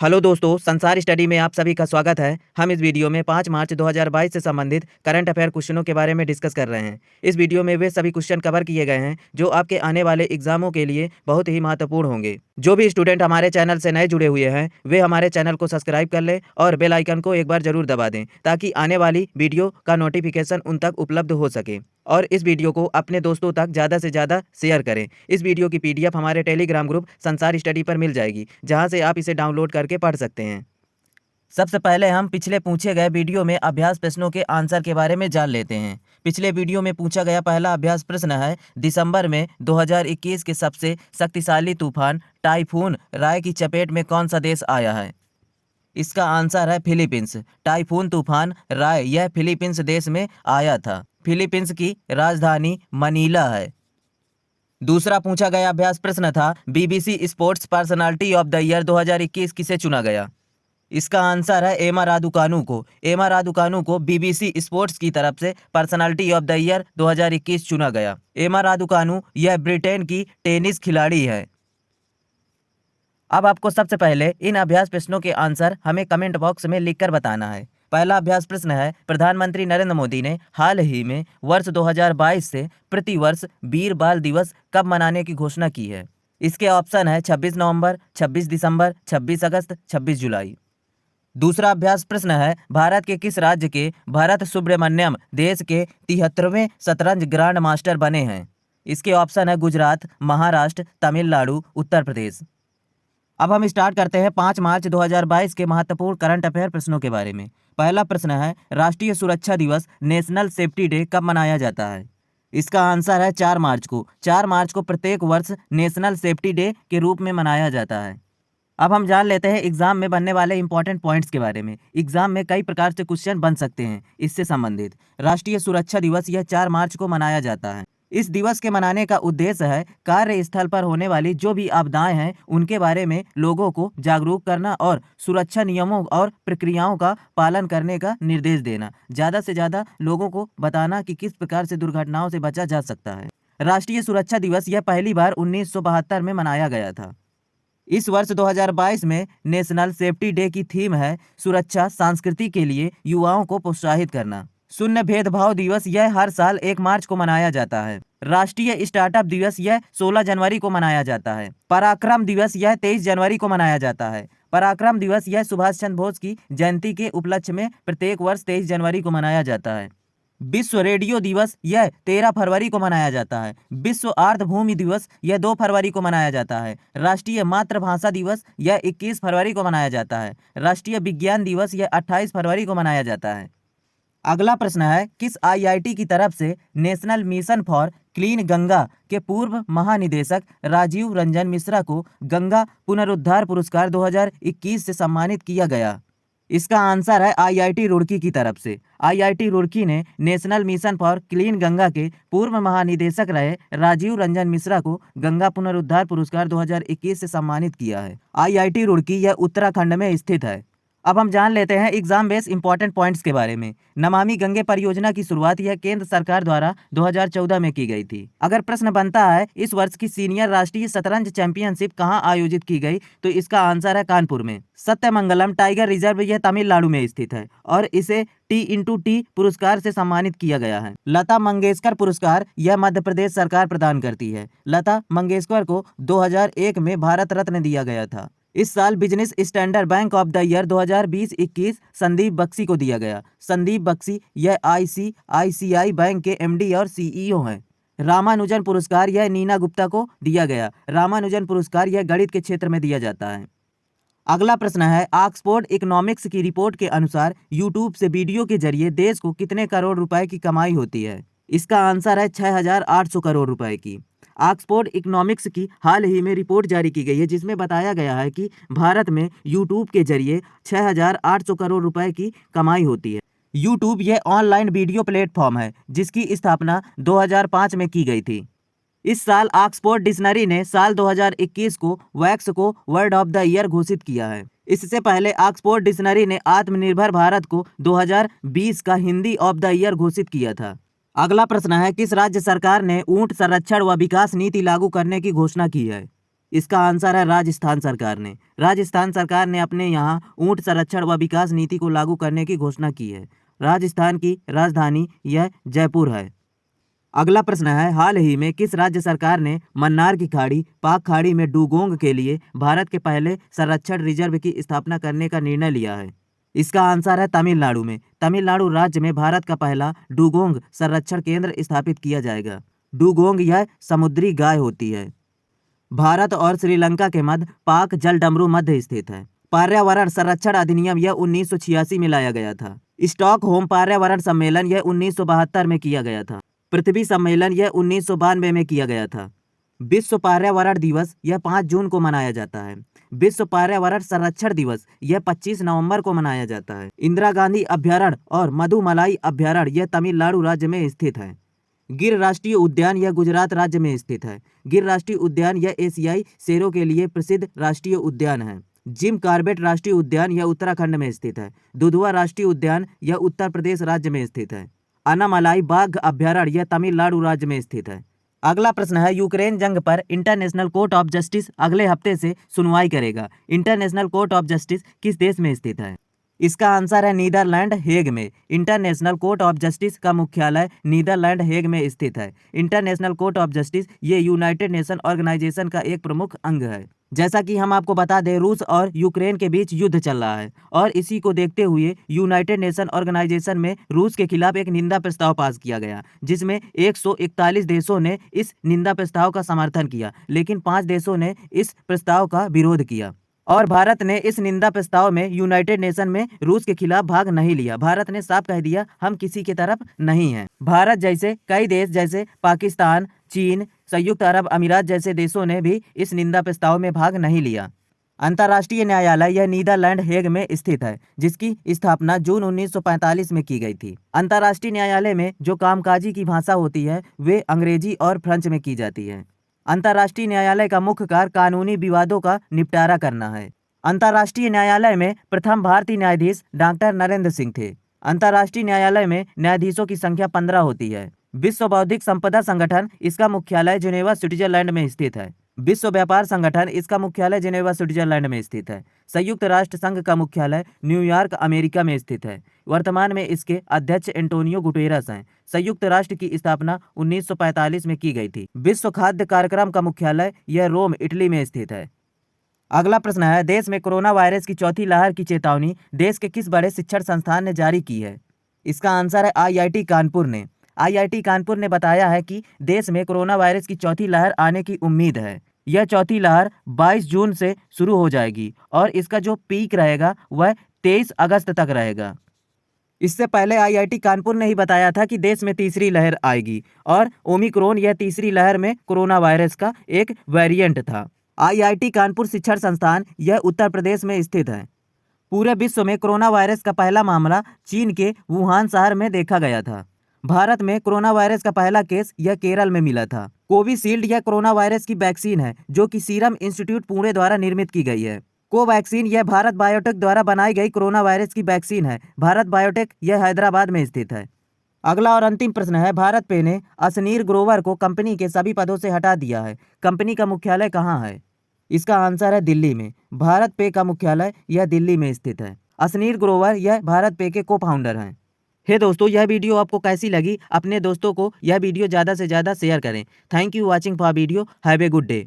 Hello दोस्तों, संसार study में आप सभी का स्वागत है। हम इस वीडियो में 5 मार्च 2022 से संबंधित करंट अफेयर क्वेश्चनों के बारे में डिस्कस कर रहे हैं। इस वीडियो में वे सभी क्वेश्चन कवर किए गए हैं जो आपके आने वाले एग्जामों के लिए बहुत ही महत्वपूर्ण होंगे। जो भी स्टूडेंट हमारे चैनल से नए जुड़े हुए हैं वे हमारे चैनल को सब्सक्राइब कर लें और बेल आइकन को एक बार जरूर दबा दें ताकि आने वाली वीडियो का नोटिफिकेशन उन तक उपलब्ध हो सके। और इस वीडियो को अपने दोस्तों तक ज़्यादा से ज़्यादा शेयर करें। इस वीडियो की पीडीएफ हमारे टेलीग्राम ग्रुप संसार स्टडी पर मिल जाएगी, जहां से आप इसे डाउनलोड करके पढ़ सकते हैं। सबसे पहले हम पिछले पूछे गए वीडियो में अभ्यास प्रश्नों के आंसर के बारे में जान लेते हैं। पिछले वीडियो में पूछा गया पहला अभ्यास प्रश्न है, दिसंबर में 2021 के सबसे शक्तिशाली तूफान टाइफून राय की चपेट में कौन सा देश आया है? इसका आंसर है फिलीपींस। टाइफून तूफान राय यह फिलीपींस देश में आया था। फिलीपींस की राजधानी मनीला है। दूसरा पूछा गया अभ्यास प्रश्न था, BBC sports personality of the year 2021 किसे चुना गया? इसका आंसर है एमा रादुकानु को। एमा रादुकानु को बीबीसी स्पोर्ट्स की तरफ से पर्सनालिटी ऑफ द ईयर 2021 चुना गया। एमा रादुकानु यह ब्रिटेन की टेनिस खिलाड़ी है। अब आपको सबसे पहले इन अभ्यास प्रश्नों के आंसर हमें कमेंट बॉक्स में लिखकर बताना है। पहला अभ्यास प्रश्न है, प्रधानमंत्री नरेंद्र मोदी ने हाल ही में वर्ष 2022 से प्रति वर्ष वीर बाल दिवस कब मनाने की घोषणा की है? इसके ऑप्शन है 26 नवंबर, 26 दिसंबर, 26 अगस्त, 26 जुलाई। दूसरा अभ्यास प्रश्न है, भारत के किस राज्य के भरत सुब्रमण्यम देश के 73वें शतरंज ग्रांड मास्टर बने हैं? इसके ऑप्शन है गुजरात, महाराष्ट्र, तमिलनाडु, उत्तर प्रदेश। अब हम स्टार्ट करते हैं 5 मार्च 2022 के महत्वपूर्ण करंट अफेयर प्रश्नों के बारे में। पहला प्रश्न है, राष्ट्रीय सुरक्षा दिवस नेशनल सेफ्टी डे कब मनाया जाता है? इसका आंसर है 4 मार्च को। 4 मार्च को प्रत्येक वर्ष नेशनल सेफ्टी डे के रूप में मनाया जाता है। अब हम जान लेते हैं एग्जाम में बनने वाले इंपॉर्टेंट पॉइंट्स के बारे में। एग्जाम में कई प्रकार से क्वेश्चन बन सकते हैं इससे संबंधित। राष्ट्रीय सुरक्षा दिवस यह 4 मार्च को मनाया जाता है। इस दिवस के मनाने का उद्देश्य है कार्यस्थल पर होने वाली जो भी आपदाएं हैं उनके बारे में लोगों को जागरूक करना और सुरक्षा नियमों और प्रक्रियाओं का पालन करने का निर्देश देना। ज़्यादा से ज़्यादा लोगों को बताना कि किस प्रकार से दुर्घटनाओं से बचा जा सकता है। राष्ट्रीय सुरक्षा दिवस यह पहली बार 1972 में मनाया गया था। इस वर्ष 2022 में नेशनल सेफ्टी डे की थीम है सुरक्षा संस्कृति के लिए युवाओं को प्रोत्साहित करना। शून्य भेदभाव दिवस यह हर साल 1 मार्च को मनाया जाता है। राष्ट्रीय स्टार्टअप दिवस यह 16 जनवरी को मनाया जाता है। पराक्रम दिवस यह 23 जनवरी को मनाया जाता है। पराक्रम दिवस यह सुभाष चंद्र बोस की जयंती के उपलक्ष्य में प्रत्येक वर्ष 23 जनवरी को मनाया जाता है। विश्व रेडियो दिवस यह 13 फरवरी को मनाया जाता है। विश्व आर्द्रभूमि दिवस यह 2 फरवरी को मनाया जाता है। राष्ट्रीय मातृभाषा दिवस यह 21 फरवरी को मनाया जाता है। राष्ट्रीय विज्ञान दिवस यह 28 फरवरी को मनाया जाता है। अगला प्रश्न है, किस आईआईटी की तरफ से national mission for clean Ganga के पूर्व महानिदेशक राजीव रंजन मिश्रा को गंगा पुनरुद्धार पुरस्कार 2021 से सम्मानित किया गया? इसका आंसर है आईआईटी रुड़की की तरफ से। आईआईटी रुड़की ने national mission for clean Ganga के पूर्व महानिदेशक रहे राजीव रंजन मिश्रा को गंगा पुनरुद्धार पुरस्कार 2021 से सम्मानित किया है। आईआईटी रुड़की यह उत्तराखंड में स्थित है। अब हम जान लेते हैं एग्जाम बेस्ड इंपॉर्टेंट पॉइंट्स के बारे में। नमामि गंगे परियोजना की शुरुआत यह केंद्र सरकार द्वारा 2014 में की गई थी। अगर प्रश्न बनता है इस वर्ष की सीनियर राष्ट्रीय शतरंज चैंपियनशिप कहां आयोजित की गई, तो इसका आंसर है कानपुर में। सत्यमंगलम टाइगर रिजर्व यह तमिलनाडु में स्थित है और इसे T/T पुरस्कार से सम्मानित किया गया है। लता मंगेशकर पुरस्कार यह मध्य प्रदेश सरकार प्रदान करती है। लता मंगेशकर को 2001 में भारत रत्न दिया गया था। इस साल business standard bank of the year 2020-21 Sandeep Bakhshi को दिया गया। संदीप बख्शी यह ICICI बैंक के MD और CEO हैं। रामानुजन पुरस्कार यह नीना गुप्ता को दिया गया। रामानुजन पुरस्कार यह गणित के क्षेत्र में दिया जाता है। अगला प्रश्न है, ऑक्सफोर्ड इकोनॉमिक्स की रिपोर्ट के अनुसार यूट्यूब से वीडियो के जरिए देश को कितने करोड़ रुपए की कमाई होती है? इसका आंसर है 6,800 करोड़ रुपए की। ऑक्सफोर्ड इकोनॉमिक्स की हाल ही में रिपोर्ट जारी की गई है जिसमें बताया गया है कि भारत में यूट्यूब के जरिए 6,800 करोड़ रुपए की कमाई होती है। यूट्यूब यह ऑनलाइन वीडियो प्लेटफॉर्म है जिसकी स्थापना 2005 में की गई थी। इस साल ऑक्सफोर्ड डिक्शनरी ने साल 2021 को वैक्स को वर्ड ऑफ द ईयर घोषित किया है। इससे पहले ऑक्सफोर्ड डिक्शनरी ने आत्मनिर्भर भारत को 2020 का हिंदी ऑफ द ईयर घोषित किया था। अगला प्रश्न है, किस राज्य सरकार ने ऊंट संरक्षण व विकास नीति लागू करने की घोषणा की है? इसका आंसर है राजस्थान सरकार ने। राजस्थान सरकार ने अपने यहाँ ऊंट संरक्षण व विकास नीति को लागू करने की घोषणा की है। राजस्थान की राजधानी यह जयपुर है। अगला प्रश्न है, हाल ही में किस राज्य सरकार ने मन्नार की खाड़ी, पाक खाड़ी में डुगोंग के लिए भारत के पहले संरक्षण रिजर्व की स्थापना करने का निर्णय लिया है? इसका आंसर है तमिलनाडु में। तमिलनाडु राज्य में भारत का पहला डुगोंग संरक्षण केंद्र स्थापित किया जाएगा। डुगोंग यह समुद्री गाय होती है। भारत और श्रीलंका के मध्य पाक जलडमरू मध्य स्थित है। पर्यावरण संरक्षण अधिनियम यह 1986 में लाया गया था। स्टॉकहोम पर्यावरण सम्मेलन यह 1972 में किया गया था। पृथ्वी सम्मेलन यह 1992 में किया गया था। विश्व पर्यावरण दिवस यह 5 जून को मनाया जाता है। विश्व पर्यावरण संरक्षण दिवस यह 25 नवंबर को मनाया जाता है। इंदिरा गांधी अभ्यारण्य और मधुमलाई अभ्यारण्य यह तमिलनाडु राज्य में स्थित है। गिर राष्ट्रीय उद्यान यह गुजरात राज्य में स्थित है। गिर राष्ट्रीय उद्यान यह एशियाई शेरों के लिए प्रसिद्ध राष्ट्रीय उद्यान है। जिम कॉर्बेट राष्ट्रीय उद्यान यह उत्तराखंड में स्थित है। दुधवा राष्ट्रीय उद्यान यह उत्तर प्रदेश राज्य में स्थित है। अनामलाई बाघ अभ्यारण्य यह तमिलनाडु राज्य में स्थित है। अगला प्रश्न है, यूक्रेन जंग पर इंटरनेशनल कोर्ट ऑफ जस्टिस अगले हफ्ते से सुनवाई करेगा। इंटरनेशनल कोर्ट ऑफ जस्टिस किस देश में स्थित है? इसका आंसर है नीदरलैंड हेग में। इंटरनेशनल कोर्ट ऑफ जस्टिस का मुख्यालय नीदरलैंड हेग में स्थित है। इंटरनेशनल कोर्ट ऑफ जस्टिस ये यूनाइटेड नेशन ऑर्गेनाइजेशन का एक प्रमुख अंग है। जैसा कि हम आपको बता दें, रूस और यूक्रेन के बीच युद्ध चल रहा है और इसी को देखते हुए यूनाइटेड नेशन ऑर्गेनाइजेशन में रूस के खिलाफ एक निंदा प्रस्ताव पास किया गया, जिसमें 141 देशों ने इस निंदा प्रस्ताव का समर्थन किया, लेकिन 5 देशों ने इस प्रस्ताव का विरोध किया और भारत ने इस निंदा प्रस्ताव में यूनाइटेड नेशन में रूस के खिलाफ भाग नहीं लिया। भारत ने साफ कह दिया, हम किसी की तरफ नहीं हैं। भारत जैसे कई देश जैसे पाकिस्तान, चीन, संयुक्त अरब अमीरात जैसे देशों ने भी इस निंदा प्रस्ताव में भाग नहीं लिया। अंतर्राष्ट्रीय न्यायालय यह नीदरलैंड हेग में स्थित है, जिसकी स्थापना जून 1945 में की गई थी। अंतर्राष्ट्रीय न्यायालय में जो कामकाजी की भाषा होती है वे अंग्रेजी और फ्रेंच में की जाती है। अंतर्राष्ट्रीय न्यायालय का मुख्य कार्य कानूनी विवादों का निपटारा करना है। अंतर्राष्ट्रीय न्यायालय में प्रथम भारतीय न्यायाधीश डॉक्टर नरेंद्र सिंह थे। अंतर्राष्ट्रीय न्यायालय में न्यायाधीशों की संख्या 15 होती है। विश्व बौद्धिक संपदा संगठन इसका मुख्यालय जिनेवा स्विट्जरलैंड में स्थित है। विश्व व्यापार संगठन इसका मुख्यालय जिनेवा स्विट्जरलैंड में स्थित है। संयुक्त राष्ट्र संघ का मुख्यालय न्यूयॉर्क अमेरिका में स्थित है। वर्तमान में इसके अध्यक्ष एंटोनियो गुटेरस हैं। संयुक्त राष्ट्र की स्थापना 1945 में की गई थी। विश्व खाद्य कार्यक्रम का मुख्यालय यह रोम इटली में स्थित है। अगला प्रश्न है, देश में कोरोना वायरस की चौथी लहर की चेतावनी देश के किस बड़े शिक्षण संस्थान ने जारी की है? इसका आंसर है IIT कानपुर ने। IIT कानपुर ने बताया है कि देश में कोरोना वायरस की चौथी लहर आने की उम्मीद है। यह चौथी लहर 22 जून से शुरू हो जाएगी और इसका जो पीक रहेगा वह 23 अगस्त तक रहेगा। इससे पहले IIT कानपुर ने ही बताया था कि देश में तीसरी लहर आएगी और ओमिक्रॉन यह तीसरी लहर में कोरोना वायरस का एक वेरिएंट था। IIT कानपुर शिक्षण संस्थान यह उत्तर प्रदेश में स्थित है। पूरे विश्व में कोरोना वायरस का पहला मामला चीन के वुहान शहर में देखा गया था। भारत में कोरोना वायरस का पहला केस यह केरल में मिला था। कोविशील्ड यह कोरोना वायरस की वैक्सीन है जो कि सीरम इंस्टीट्यूट पुणे द्वारा निर्मित की गई है। कोवैक्सीन यह भारत बायोटेक द्वारा बनाई गई कोरोना वायरस की वैक्सीन है। भारत बायोटेक यह हैदराबाद में स्थित है। अगला और अंतिम प्रश्न है, भारत पे ने अशनीर ग्रोवर को कंपनी के सभी पदों से हटा दिया है। कंपनी का मुख्यालय कहाँ है? इसका आंसर है दिल्ली में। भारत पे का मुख्यालय यह दिल्ली में स्थित है। अशनीर ग्रोवर यह भारत पे के को फाउंडर हैं। हे दोस्तों, यह वीडियो आपको कैसी लगी? अपने दोस्तों को यह वीडियो ज़्यादा से ज़्यादा शेयर करें। Thank you watching for video. Have a good day.